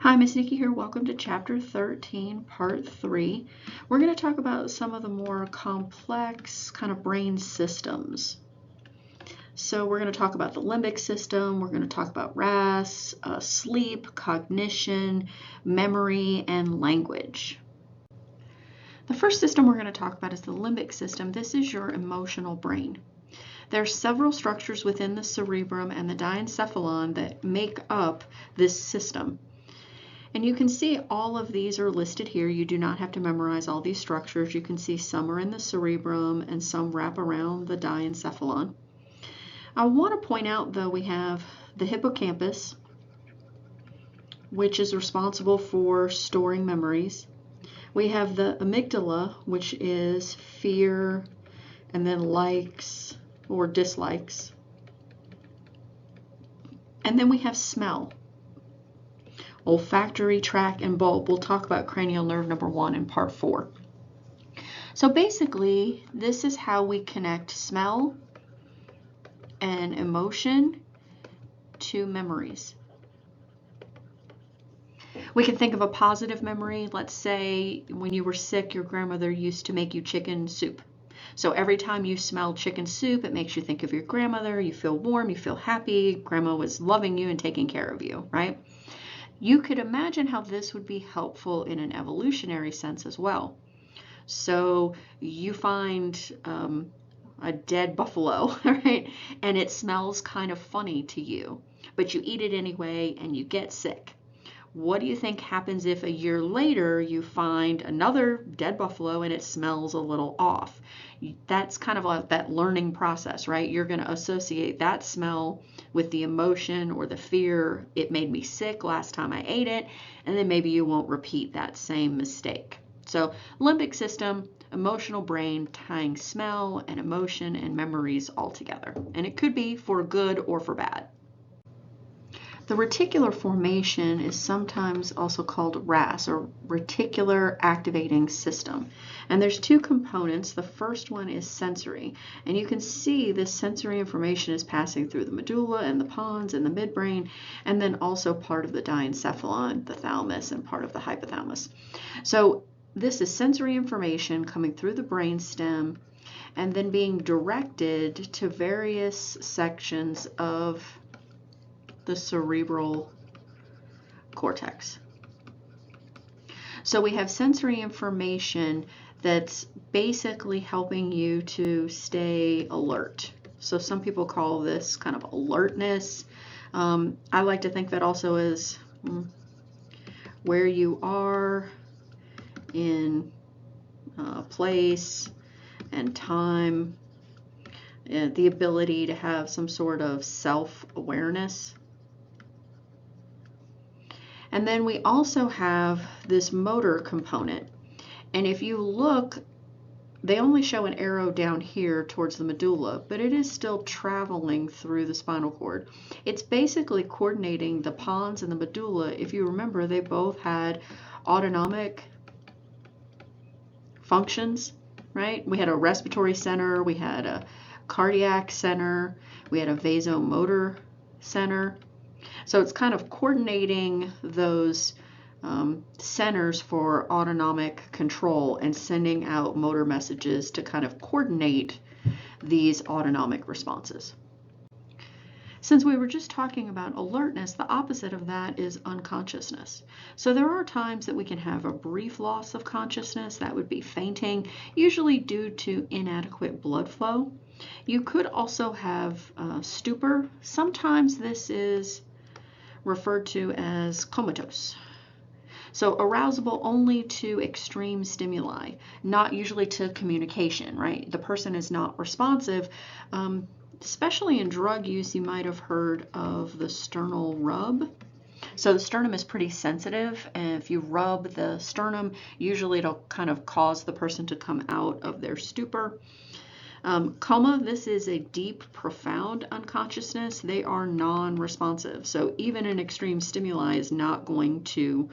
Hi, Miss Nikki here. Welcome to Chapter 13, Part 3. We're going to talk about some of the more complex kind of brain systems. So we're going to talk about the limbic system, we're going to talk about RAS, sleep, cognition, memory, and language. The first system we're going to talk about is the limbic system. This is your emotional brain. There are several structures within the cerebrum and the diencephalon that make up this system. And you can see all of these are listed here. You do not have to memorize all these structures. You can see some are in the cerebrum and some wrap around the diencephalon. I want to point out, though, we have the hippocampus, which is responsible for storing memories. We have the amygdala, which is fear and then likes or dislikes. And then we have smell. Olfactory tract and bulb. We'll talk about cranial nerve number 1 in part 4. So basically, this is how we connect smell and emotion to memories. We can think of a positive memory. Let's say when you were sick, your grandmother used to make you chicken soup. So every time you smell chicken soup, it makes you think of your grandmother. You feel warm, you feel happy. Grandma was loving you and taking care of you, right? You could imagine how this would be helpful in an evolutionary sense as well. So you find a dead buffalo, right? And it smells kind of funny to you, but you eat it anyway and you get sick. What do you think happens if a year later you find another dead buffalo and it smells a little off? That's kind of like that learning process, right? You're going to associate that smell with the emotion or the fear. It made me sick last time I ate it, and then maybe you won't repeat that same mistake. So limbic system, emotional brain, tying smell and emotion and memories all together. And it could be for good or for bad. The reticular formation is sometimes also called RAS, or Reticular Activating System. And there's two components. The first one is sensory. And you can see this sensory information is passing through the medulla and the pons and the midbrain, and then also part of the diencephalon, the thalamus, and part of the hypothalamus. So this is sensory information coming through the brainstem and then being directed to various sections of the cerebral cortex. So we have sensory information that's basically helping you to stay alert. So some people call this kind of alertness. I like to think that also is where you are in place and time, and the ability to have some sort of self-awareness. And then we also have this motor component. And if you look, they only show an arrow down here towards the medulla, but it is still traveling through the spinal cord. It's basically coordinating the pons and the medulla. If you remember, they both had autonomic functions, right? We had a respiratory center, we had a cardiac center, we had a vasomotor center. So it's kind of coordinating those centers for autonomic control and sending out motor messages to kind of coordinate these autonomic responses. Since we were just talking about alertness, the opposite of that is unconsciousness. So there are times that we can have a brief loss of consciousness. That would be fainting, usually due to inadequate blood flow. You could also have stupor. Sometimes this is referred to as comatose. So arousable only to extreme stimuli, not usually to communication, right? The person is not responsive. Especially in drug use, you might have heard of the sternal rub. So the sternum is pretty sensitive, and if you rub the sternum, usually it'll kind of cause the person to come out of their stupor. Coma, this is a deep, profound unconsciousness. They are non-responsive. So even an extreme stimuli is not going to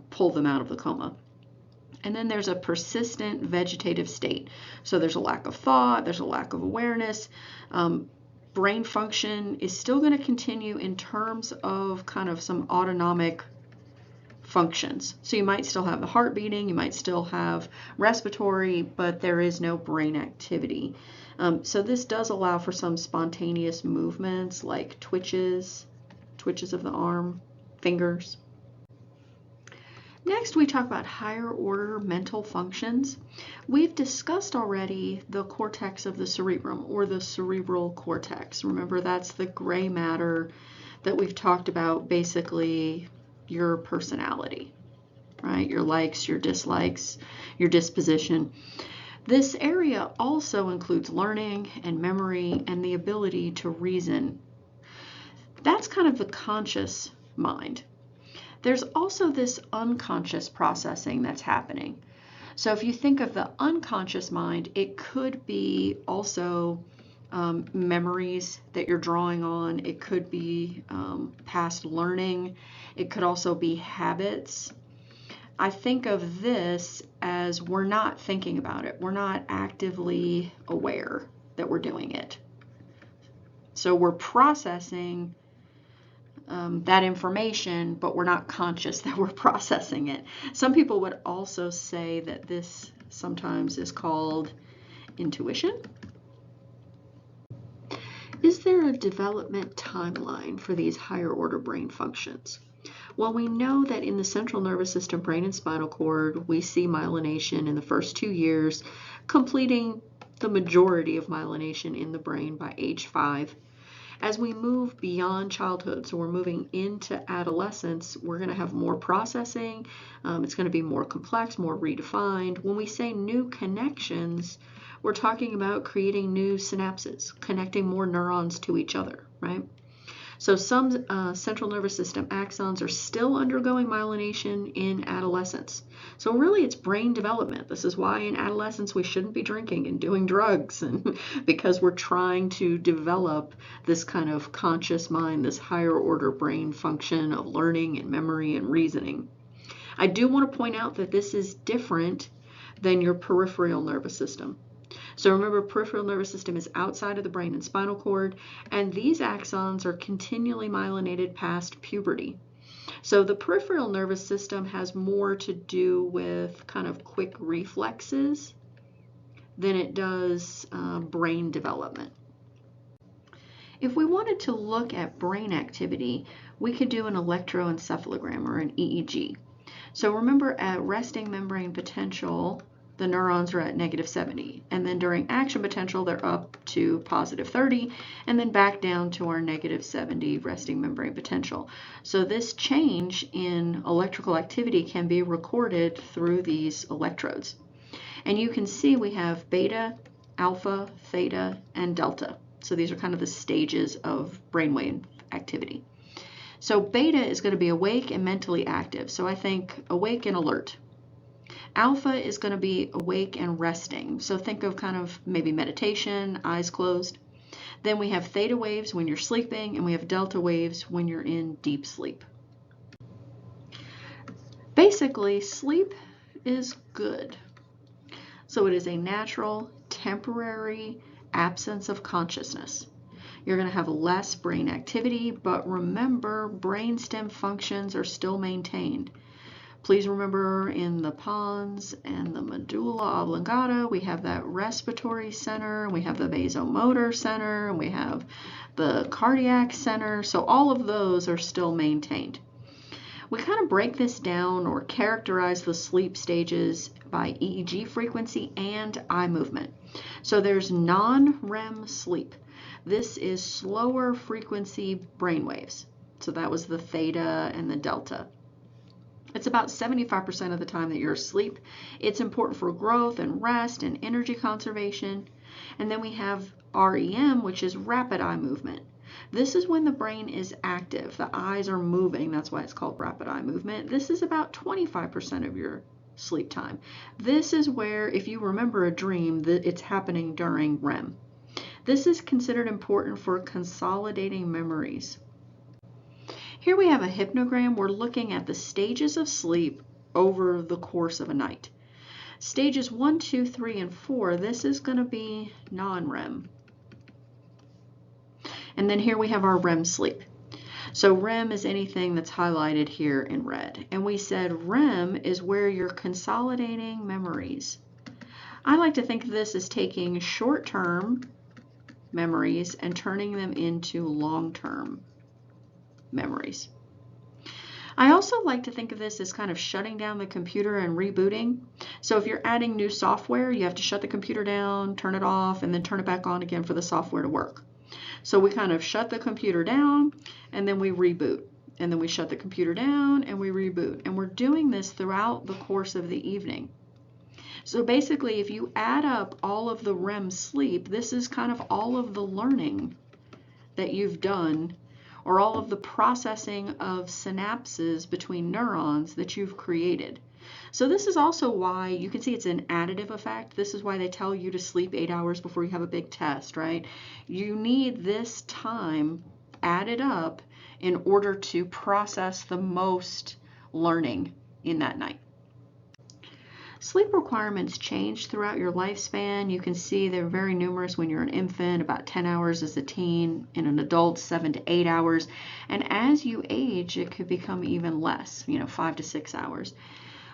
pull them out of the coma. And then there's a persistent vegetative state. So there's a lack of thought, there's a lack of awareness. Brain function is still going to continue in terms of kind of some autonomic functions. So you might still have the heart beating, you might still have respiratory, but there is no brain activity. So this does allow for some spontaneous movements like twitches of the arm, fingers. Next, we talk about higher order mental functions. We've discussed already the cortex of the cerebrum, or the cerebral cortex. Remember, that's the gray matter that we've talked about, basically your personality, right? Your likes, your dislikes, your disposition. This area also includes learning and memory and the ability to reason. That's kind of the conscious mind. There's also this unconscious processing that's happening. So if you think of the unconscious mind, it could be also memories that you're drawing on. It could be past learning. It could also be habits. I think of this as we're not thinking about it. We're not actively aware that we're doing it. So we're processing that information, but we're not conscious that we're processing it. Some people would also say that this sometimes is called intuition. Is there a development timeline for these higher order brain functions? Well, we know that in the central nervous system, brain and spinal cord, we see myelination in the first 2 years, completing the majority of myelination in the brain by age 5. As we move beyond childhood, so we're moving into adolescence, we're going to have more processing. It's going to be more complex, more redefined. When we say new connections, we're talking about creating new synapses, connecting more neurons to each other, right? So some central nervous system axons are still undergoing myelination in adolescence. So really it's brain development. This is why in adolescence we shouldn't be drinking and doing drugs, and because we're trying to develop this kind of conscious mind, this higher order brain function of learning and memory and reasoning. I do want to point out that this is different than your peripheral nervous system. So remember, peripheral nervous system is outside of the brain and spinal cord, and these axons are continually myelinated past puberty. So the peripheral nervous system has more to do with kind of quick reflexes than it does brain development. If we wanted to look at brain activity, we could do an electroencephalogram or an EEG. So remember, at resting membrane potential, the neurons are at -70, and then during action potential they're up to +30, and then back down to our -70 resting membrane potential. So this change in electrical activity can be recorded through these electrodes. And you can see we have beta, alpha, theta, and delta. So these are kind of the stages of brainwave activity. So beta is going to be awake and mentally active. So I think awake and alert. Alpha is going to be awake and resting. So think of kind of maybe meditation, eyes closed. Then we have theta waves when you're sleeping, and we have delta waves when you're in deep sleep. Basically, sleep is good. So it is a natural, temporary absence of consciousness. You're going to have less brain activity, but remember, brainstem functions are still maintained. Please remember, in the pons and the medulla oblongata, we have that respiratory center, we have the vasomotor center, and we have the cardiac center. So all of those are still maintained. We kind of break this down or characterize the sleep stages by EEG frequency and eye movement. So there's non-REM sleep. This is slower frequency brainwaves. So that was the theta and the delta. It's about 75% of the time that you're asleep. It's important for growth and rest and energy conservation. And then we have REM, which is rapid eye movement. This is when the brain is active. The eyes are moving. That's why it's called rapid eye movement. This is about 25% of your sleep time. This is where, if you remember a dream, it's happening during REM. This is considered important for consolidating memories. Here we have a hypnogram. We're looking at the stages of sleep over the course of a night. Stages 1, 2, 3, and 4, this is going to be non-REM. And then here we have our REM sleep. So REM is anything that's highlighted here in red. And we said REM is where you're consolidating memories. I like to think of this as taking short-term memories and turning them into long-term memories. I also like to think of this as kind of shutting down the computer and rebooting. So if you're adding new software, you have to shut the computer down, turn it off, and then turn it back on again for the software to work. So we kind of shut the computer down and then we reboot. And then we shut the computer down and we reboot. And we're doing this throughout the course of the evening. So basically, if you add up all of the REM sleep, this is kind of all of the learning that you've done, or all of the processing of synapses between neurons that you've created. So this is also why you can see it's an additive effect. This is why they tell you to sleep 8 hours before you have a big test, right? You need this time added up in order to process the most learning in that night. Sleep requirements change throughout your lifespan. You can see they're very numerous when you're an infant, about 10 hours as a teen, in an adult 7 to 8 hours. And as you age, it could become even less, 5 to 6 hours.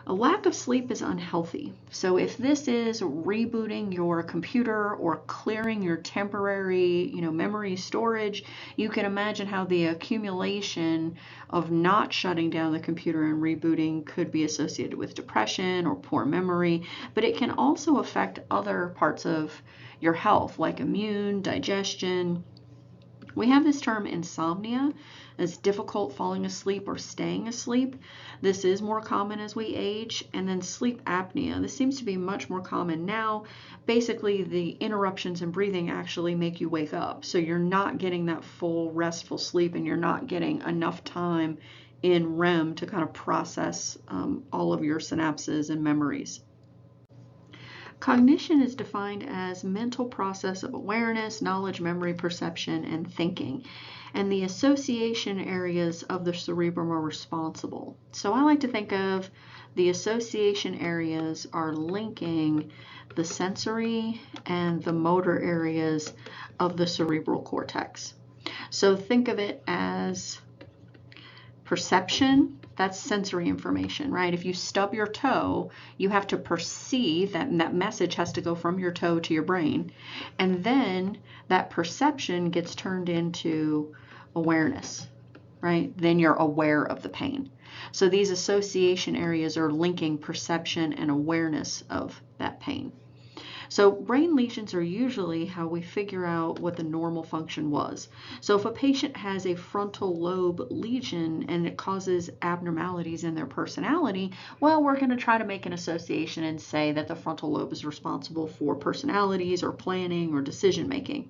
A lack of sleep is unhealthy. So if this is rebooting your computer or clearing your temporary, memory storage, you can imagine how the accumulation of not shutting down the computer and rebooting could be associated with depression or poor memory, but it can also affect other parts of your health, like immune, digestion. We have this term insomnia as difficult falling asleep or staying asleep. This is more common as we age. And then sleep apnea. This seems to be much more common now. Basically, the interruptions in breathing actually make you wake up. So you're not getting that full restful sleep and you're not getting enough time in REM to kind of process all of your synapses and memories. Cognition is defined as mental process of awareness, knowledge, memory, perception, and thinking. And the association areas of the cerebrum are responsible. So I like to think of the association areas are linking the sensory and the motor areas of the cerebral cortex. So think of it as perception. That's sensory information, right? If you stub your toe, you have to perceive that, and that message has to go from your toe to your brain. And then that perception gets turned into awareness, right? Then you're aware of the pain. So these association areas are linking perception and awareness of that pain. So brain lesions are usually how we figure out what the normal function was. So if a patient has a frontal lobe lesion and it causes abnormalities in their personality, well, we're going to try to make an association and say that the frontal lobe is responsible for personalities or planning or decision making.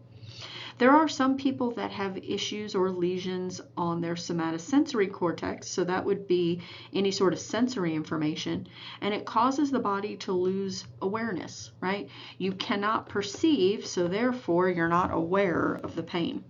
There are some people that have issues or lesions on their somatosensory cortex, so that would be any sort of sensory information, and it causes the body to lose awareness, right? You cannot perceive, so therefore you're not aware of the pain.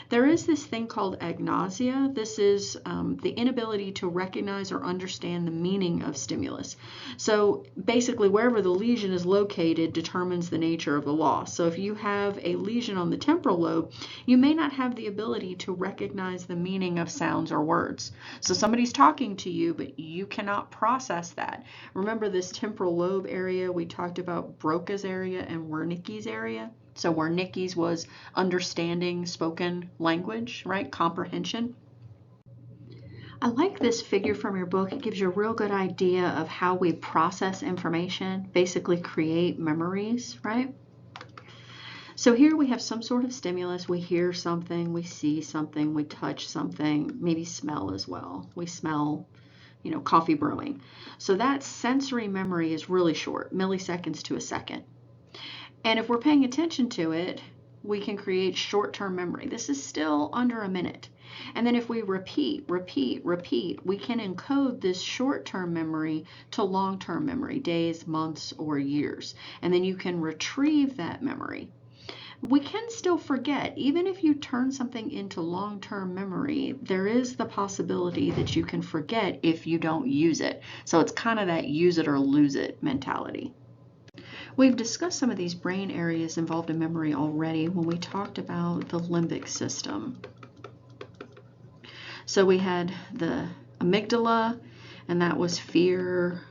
There is this thing called agnosia. This is the inability to recognize or understand the meaning of stimulus. So basically, wherever the lesion is located determines the nature of the loss. So if you have a lesion on the temporal lobe, you may not have the ability to recognize the meaning of sounds or words. So somebody's talking to you, but you cannot process that. Remember this temporal lobe area? We talked about Broca's area and Wernicke's area. So Wernicke's was understanding spoken language, right? Comprehension. I like this figure from your book. It gives you a real good idea of how we process information, basically create memories, right? So here we have some sort of stimulus. We hear something, we see something, we touch something, maybe smell as well. We smell, coffee brewing. So that sensory memory is really short, milliseconds to a second. And if we're paying attention to it, we can create short-term memory. This is still under a minute. And then if we repeat, we can encode this short-term memory to long-term memory, days, months, or years. And then you can retrieve that memory. We can still forget. Even if you turn something into long-term memory, there is the possibility that you can forget if you don't use it. So it's kind of that use it or lose it mentality. We've discussed some of these brain areas involved in memory already when we talked about the limbic system. So we had the amygdala, and that was fear,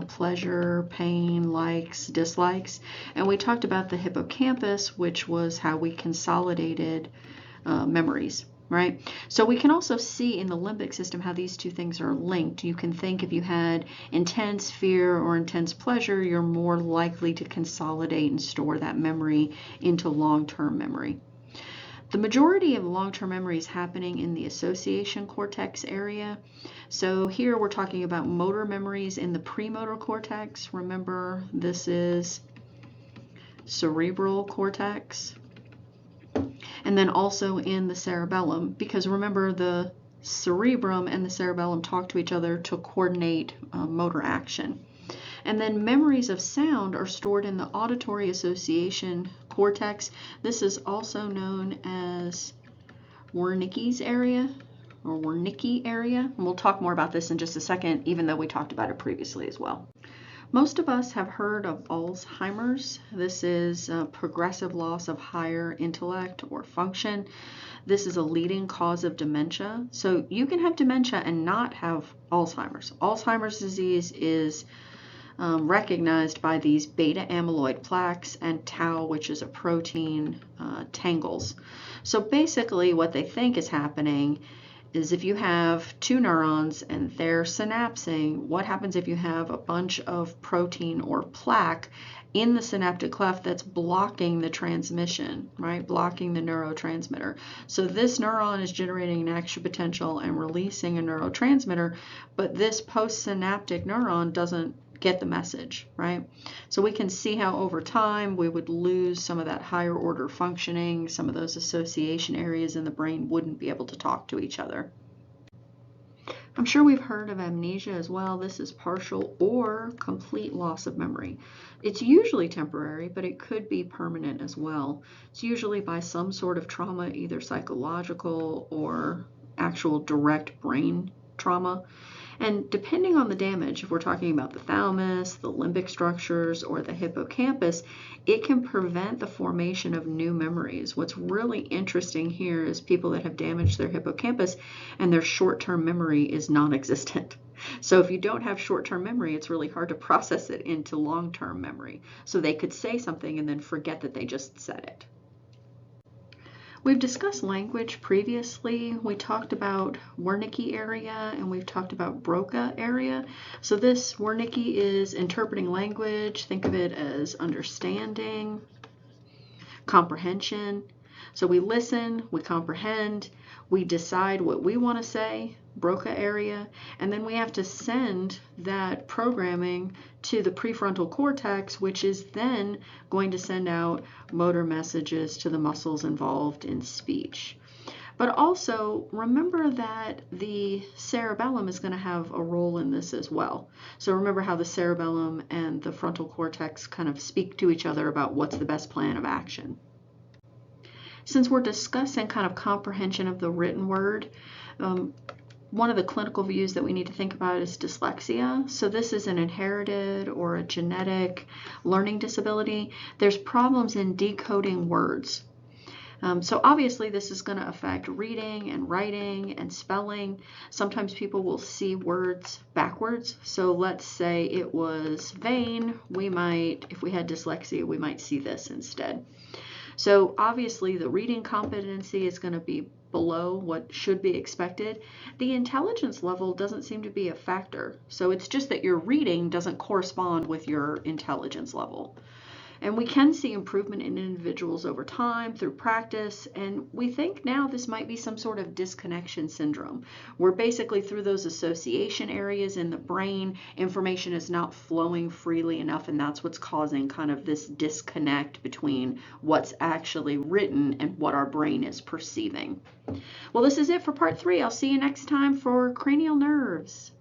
pleasure, pain, likes, dislikes. And we talked about the hippocampus, which was how we consolidated memories, right? So we can also see in the limbic system how these two things are linked. You can think if you had intense fear or intense pleasure, you're more likely to consolidate and store that memory into long-term memory. The majority of long-term memory is happening in the association cortex area. So here we're talking about motor memories in the premotor cortex. Remember, this is cerebral cortex. And then also in the cerebellum, because remember, the cerebrum and the cerebellum talk to each other to coordinate motor action. And then memories of sound are stored in the auditory association cortex. This is also known as Wernicke's area or Wernicke area. And we'll talk more about this in just a second, even though we talked about it previously as well. Most of us have heard of Alzheimer's. This is a progressive loss of higher intellect or function. This is a leading cause of dementia. So you can have dementia and not have Alzheimer's. Alzheimer's disease is recognized by these beta amyloid plaques and tau, which is a protein, tangles. So basically what they think is happening is if you have two neurons and they're synapsing, what happens if you have a bunch of protein or plaque in the synaptic cleft that's blocking the transmission, right? Blocking the neurotransmitter. So this neuron is generating an action potential and releasing a neurotransmitter, but this postsynaptic neuron doesn't get the message, right? So we can see how over time we would lose some of that higher order functioning. Some of those association areas in the brain wouldn't be able to talk to each other. I'm sure we've heard of amnesia as well. This is partial or complete loss of memory. It's usually temporary, but it could be permanent as well. It's usually by some sort of trauma, either psychological or actual direct brain trauma. And depending on the damage, if we're talking about the thalamus, the limbic structures, or the hippocampus, it can prevent the formation of new memories. What's really interesting here is people that have damaged their hippocampus and their short-term memory is non-existent. So if you don't have short-term memory, it's really hard to process it into long-term memory. So they could say something and then forget that they just said it. We've discussed language previously. We talked about Wernicke area and we've talked about Broca area. So this Wernicke is interpreting language. Think of it as understanding, comprehension. So we listen, we comprehend, we decide what we want to say, Broca area, and then we have to send that programming to the prefrontal cortex, which is then going to send out motor messages to the muscles involved in speech. But also remember that the cerebellum is going to have a role in this as well. So remember how the cerebellum and the frontal cortex kind of speak to each other about what's the best plan of action. Since we're discussing kind of comprehension of the written word, one of the clinical views that we need to think about is dyslexia. So this is an inherited or a genetic learning disability. There's problems in decoding words. So obviously this is going to affect reading and writing and spelling. Sometimes people will see words backwards. So let's say it was vain. We might, if we had dyslexia, we might see this instead. So obviously the reading competency is going to be below what should be expected. The intelligence level doesn't seem to be a factor. So it's just that your reading doesn't correspond with your intelligence level. And we can see improvement in individuals over time through practice. And we think now this might be some sort of disconnection syndrome, where basically through those association areas in the brain, information is not flowing freely enough. And that's what's causing kind of this disconnect between what's actually written and what our brain is perceiving. Well, this is it for part 3. I'll see you next time for cranial nerves.